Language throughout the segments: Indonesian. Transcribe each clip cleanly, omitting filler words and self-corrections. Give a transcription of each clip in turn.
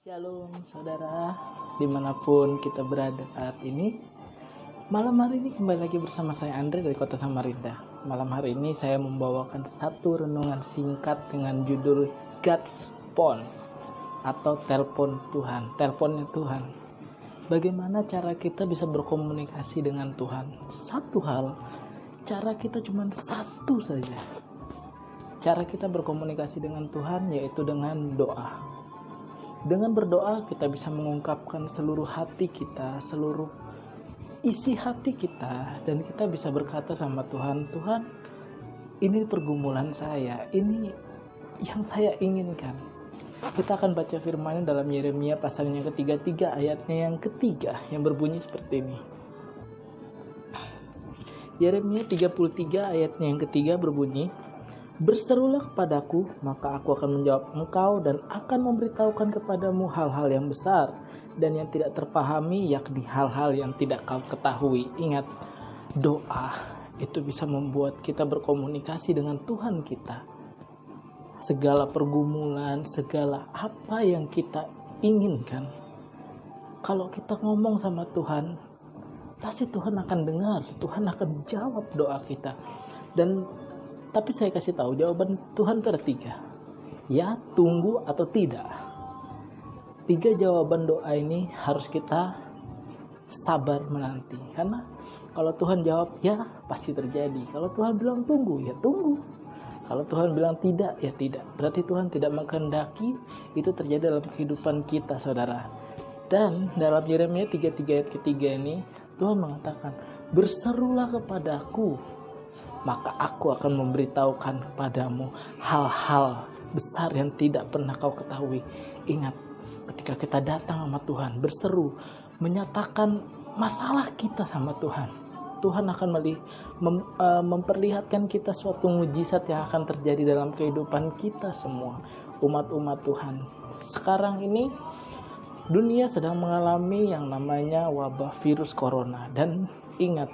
Shalom saudara, dimanapun kita berada saat ini. Malam hari ini kembali lagi bersama saya Andre dari kota Samarinda. Malam hari ini saya membawakan satu renungan singkat dengan judul God's Phone atau telepon Tuhan, teleponnya Tuhan. Bagaimana cara kita bisa berkomunikasi dengan Tuhan? Satu hal, cara kita cuma satu saja. Cara kita berkomunikasi dengan Tuhan yaitu dengan doa. Dengan berdoa kita bisa mengungkapkan seluruh hati kita, seluruh isi hati kita, dan kita bisa berkata sama Tuhan, Tuhan, ini pergumulan saya, ini yang saya inginkan. Kita akan baca firman dalam Yeremia pasal yang ke-33 ayatnya yang ketiga yang berbunyi seperti ini. Yeremia 33 ayatnya yang ketiga berbunyi, berserulah kepadaku, maka aku akan menjawab engkau dan akan memberitahukan kepadamu hal-hal yang besar dan yang tidak terpahami, yakni hal-hal yang tidak kau ketahui. Ingat, doa itu bisa membuat kita berkomunikasi dengan Tuhan kita. Segala pergumulan, segala apa yang kita inginkan, kalau kita ngomong sama Tuhan, pasti Tuhan akan dengar, Tuhan akan jawab doa kita. Tapi saya kasih tahu, jawaban Tuhan itu ada 3. Ya, tunggu, atau tidak. 3 jawaban doa ini harus kita sabar menanti. Karena kalau Tuhan jawab ya, pasti terjadi. Kalau Tuhan bilang tunggu, ya tunggu. Kalau Tuhan bilang tidak, ya tidak. Berarti Tuhan tidak menghendaki itu terjadi dalam kehidupan kita, saudara. Dan dalam Yeremia 33 ayat ketiga ini, Tuhan mengatakan, berserulah kepadaku, maka aku akan memberitahukan kepadamu hal-hal besar yang tidak pernah kau ketahui. Ingat, ketika kita datang sama Tuhan, berseru, menyatakan masalah kita sama Tuhan, Tuhan akan memperlihatkan kita suatu mujizat yang akan terjadi dalam kehidupan kita semua, umat-umat Tuhan. Sekarang ini, dunia sedang mengalami yang namanya wabah virus corona. Dan ingat,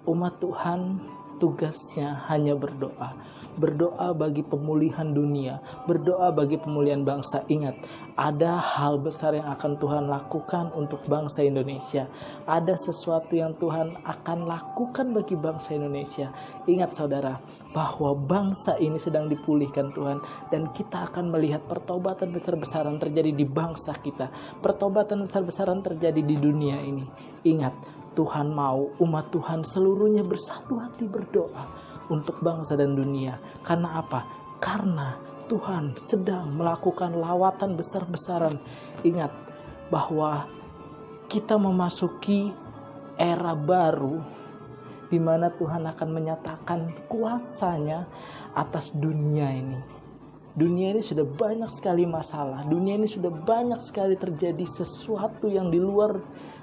umat Tuhan tugasnya hanya berdoa. Berdoa bagi pemulihan dunia, berdoa bagi pemulihan bangsa. Ingat, ada hal besar yang akan Tuhan lakukan untuk bangsa Indonesia. Ada sesuatu yang Tuhan akan lakukan bagi bangsa Indonesia. Ingat saudara, bahwa bangsa ini sedang dipulihkan Tuhan, dan kita akan melihat pertobatan besar-besaran terjadi di bangsa kita. Pertobatan besar-besaran terjadi di dunia ini. Ingat, Tuhan mau umat Tuhan seluruhnya bersatu hati berdoa untuk bangsa dan dunia. Karena apa? Karena Tuhan sedang melakukan lawatan besar-besaran. Ingat bahwa kita memasuki era baru di mana Tuhan akan menyatakan kuasanya atas dunia ini. Dunia ini sudah banyak sekali masalah. Dunia ini sudah banyak sekali terjadi sesuatu yang di luar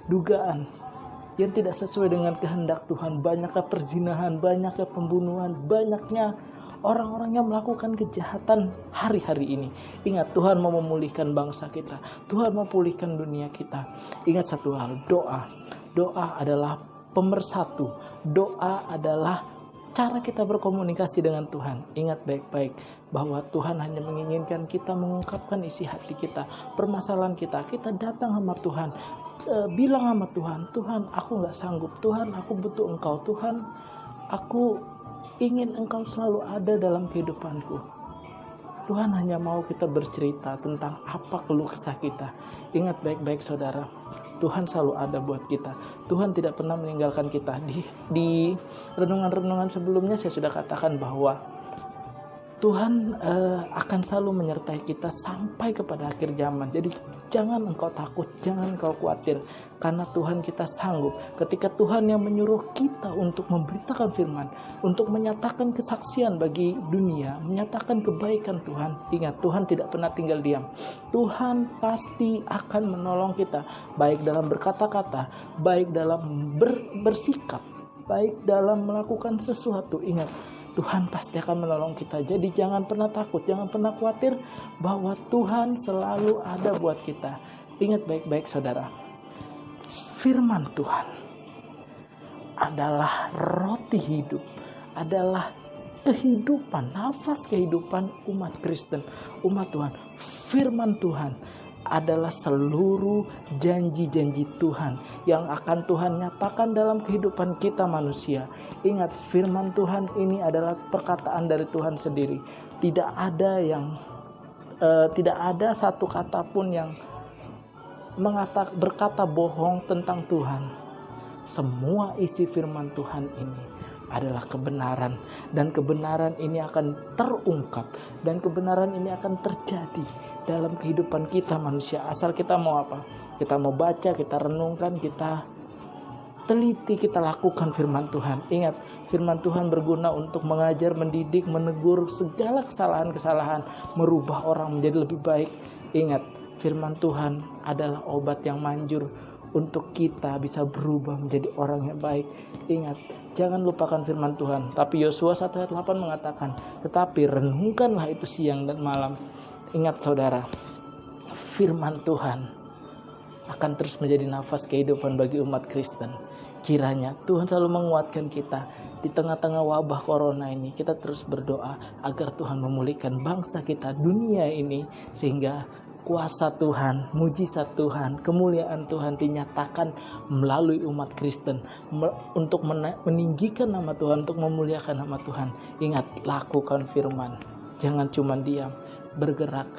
dugaan, yang tidak sesuai dengan kehendak Tuhan. Banyaknya perzinahan, banyaknya pembunuhan, banyaknya orang-orang yang melakukan kejahatan hari-hari ini. Ingat, Tuhan mau memulihkan bangsa kita, Tuhan mau pulihkan dunia kita. Ingat satu hal, doa adalah pemersatu. Doa adalah cara kita berkomunikasi dengan Tuhan. Ingat baik-baik bahwa Tuhan hanya menginginkan kita mengungkapkan isi hati kita, permasalahan kita. Kita datang sama Tuhan, bilang sama Tuhan, Tuhan aku gak sanggup, Tuhan aku butuh Engkau, Tuhan aku ingin Engkau selalu ada dalam kehidupanku. Tuhan hanya mau kita bercerita tentang apa keluh kesah kita. Ingat baik-baik saudara, Tuhan selalu ada buat kita. Tuhan tidak pernah meninggalkan kita. Di renungan-renungan sebelumnya saya sudah katakan bahwa Tuhan akan selalu menyertai kita sampai kepada akhir zaman. Jadi jangan engkau takut, jangan engkau khawatir, karena Tuhan kita sanggup. Ketika Tuhan yang menyuruh kita untuk memberitakan firman, untuk menyatakan kesaksian bagi dunia, menyatakan kebaikan Tuhan, ingat Tuhan tidak pernah tinggal diam. Tuhan pasti akan menolong kita, baik dalam berkata-kata, baik dalam bersikap, baik dalam melakukan sesuatu. Ingat, Tuhan pasti akan menolong kita. Jadi jangan pernah takut, jangan pernah khawatir, bahwa Tuhan selalu ada buat kita. Ingat baik-baik saudara, firman Tuhan adalah roti hidup, adalah kehidupan, nafas kehidupan umat Kristen, umat Tuhan. Firman Tuhan adalah seluruh janji-janji Tuhan yang akan Tuhan nyatakan dalam kehidupan kita manusia. Ingat, firman Tuhan ini adalah perkataan dari Tuhan sendiri. Tidak ada satu kata pun yang berkata bohong tentang Tuhan. Semua isi firman Tuhan ini adalah kebenaran, dan kebenaran ini akan terungkap, dan kebenaran ini akan terjadi dalam kehidupan kita manusia. Asal kita mau apa? Kita mau baca, kita renungkan, kita teliti, kita lakukan firman Tuhan. Ingat, firman Tuhan berguna untuk mengajar, mendidik, menegur segala kesalahan-kesalahan, merubah orang menjadi lebih baik. Ingat, firman Tuhan adalah obat yang manjur untuk kita bisa berubah menjadi orang yang baik. Ingat, jangan lupakan firman Tuhan. Tapi Yosua 1 ayat 8 mengatakan, tetapi renungkanlah itu siang dan malam. Ingat saudara, firman Tuhan akan terus menjadi nafas kehidupan bagi umat Kristen. Kiranya Tuhan selalu menguatkan kita di tengah-tengah wabah corona ini. Kita terus berdoa agar Tuhan memulihkan bangsa kita, dunia ini, sehingga kuasa Tuhan, mujizat Tuhan, kemuliaan Tuhan dinyatakan melalui umat Kristen untuk meninggikan nama Tuhan, untuk memuliakan nama Tuhan. Ingat, lakukan firman. Jangan cuma diam, bergerak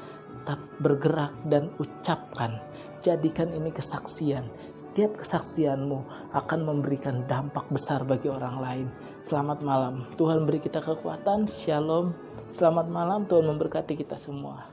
dan ucapkan. Jadikan ini kesaksian. Setiap kesaksianmu akan memberikan dampak besar bagi orang lain. Selamat malam. Tuhan beri kita kekuatan. Shalom. Selamat malam. Tuhan memberkati kita semua.